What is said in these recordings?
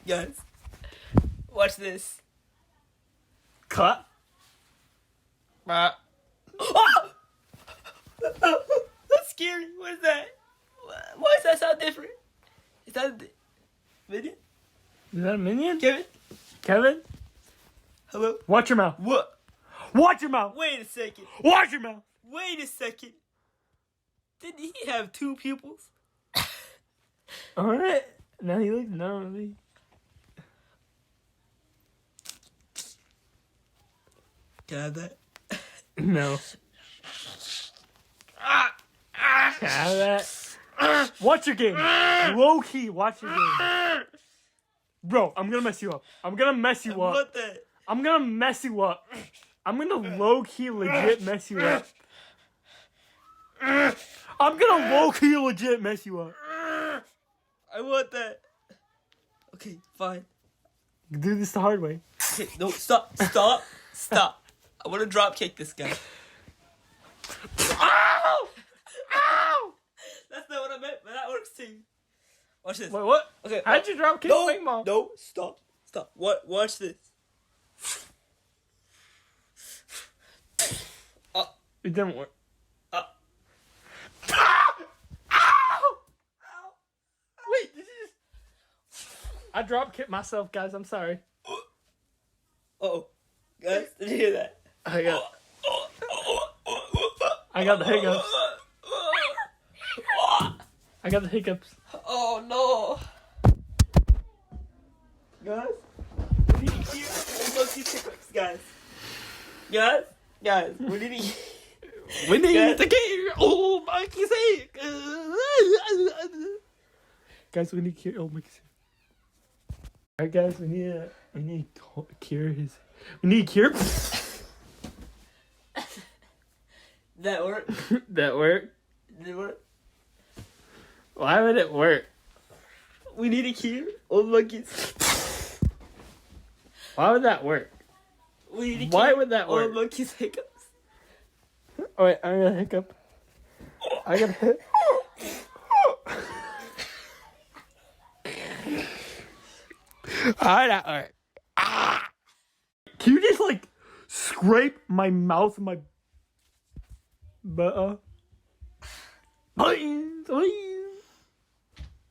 Guys, watch this. Cut. Oh! That's scary. What is that? Why does that sound different? Is that a minion? Is that a minion? Kevin? Hello? Watch your mouth. What? Watch your mouth. Wait a second. Watch your mouth. Wait a second. Didn't he have 2 pupils? Alright. Now he looks normally. Can I have that? No. Can I have that? Watch your game. Low key, watch your game. Bro, I'm gonna mess you up. I'm gonna mess you up. What the? I'm gonna mess you up. I'm gonna low key legit mess you up. I'm gonna low key legit mess you up. I want that. Okay, fine. Do this the hard way. Okay, no, stop. I want to drop kick this guy. Ow! Ow! That's not what I meant, but that works too. Watch this. Wait, what? Okay. How'd you drop kick ping pong? No, stop. Watch this. It didn't work. Ow! Wait, did you just... I drop kicked myself, guys. I'm sorry. Uh-oh. Guys, did you hear that? I got the hiccups. I got the hiccups. Oh no. Guys, we need to hear these hiccups, guys. Guys, we need to We need to hear old Mikey's hiccups. Guys, we need to cure old Mikey's hiccups. Alright, guys, we need to cure his. We need to cure. That work? That worked. Did it work? Why would it work? We need to cure old monkeys. Why would that work? We need to Why cure would that work? old monkeys' hiccups. Oh wait, I got a hiccup. I got a hit. Alright, that worked. Ah! Can you just like scrape my mouth and my butt? Please.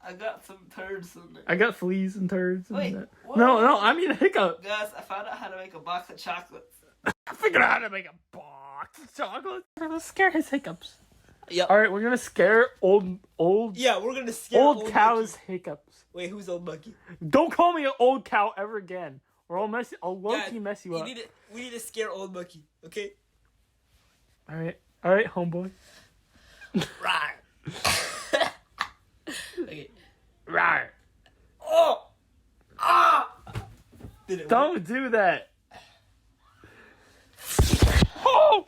I got some turds in there. I got fleas and turds. And Wait, that. what? No, I mean a hiccup. Guys, I found out how to make a box of chocolates. I figured out how to make a box of chocolate. Let's scare his hiccups. Yep. All right, we're gonna scare old. Yeah, we're gonna scare old cow's monkey. hiccups. Wait, who's old monkey? Don't call me an old cow ever again, or I'll low-key mess you up. We need to scare old monkey, okay? All right, homeboy. Rawr. Okay. Rawr. Oh! Ah! Did it Don't do that. Oh!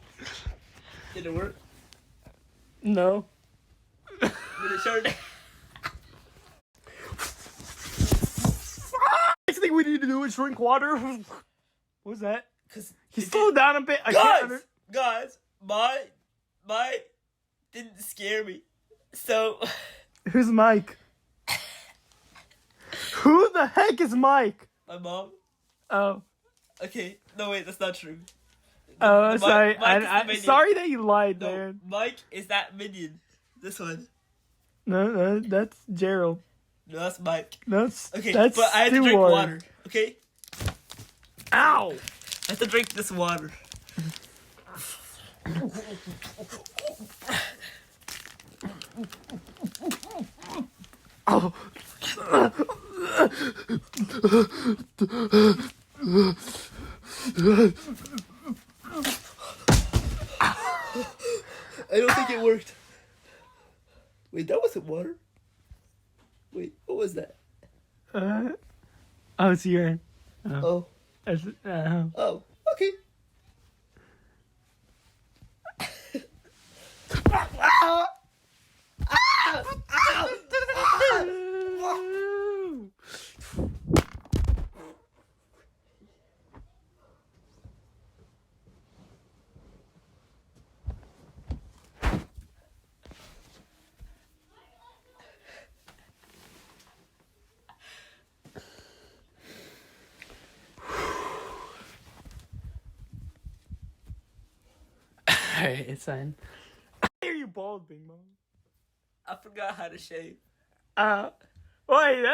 Did it work? No. Did it show? Next thing we need to do is drink water. What was that? Cause He slowed down a bit. Guys, my didn't scare me. So Who's Mike? Who the heck is Mike? my mom. Oh. Okay, no wait, that's not true. Oh, sorry. Mike is the I'm minion. sorry that you lied, No, man. Mike is that minion. This one. No, that's Gerald. No, that's Mike. That's Okay, that's but I have to drink Stewart. water. Okay, Ow! I have to drink this water. Oh. I don't think it worked. Wait, that wasn't water. Wait, what was that? Oh, it's urine. Oh. Oh, okay. Alright, it's fine. I hear you bald, Bing Bong. I forgot how to shave. Wait,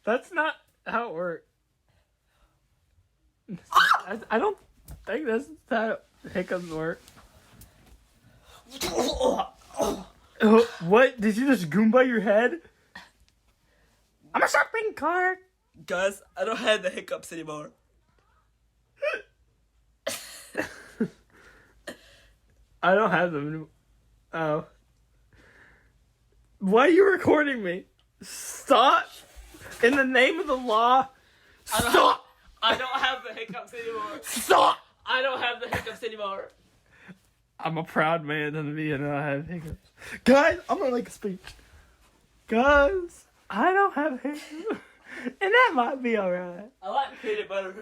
that's not how it works. I don't think that's how hiccups work. What? Did you just Goomba your head? I'm a shopping cart. Guys, I don't have the hiccups anymore. I don't have them anymore. Oh. Why are you recording me? Stop! In the name of the law, stop! I don't have the hiccups anymore. Stop! I don't have the hiccups anymore. I'm a proud man to be and I have hiccups. Guys, I'm gonna make a speech. Guys, I don't have hiccups. And that might be alright. I like peanut butter.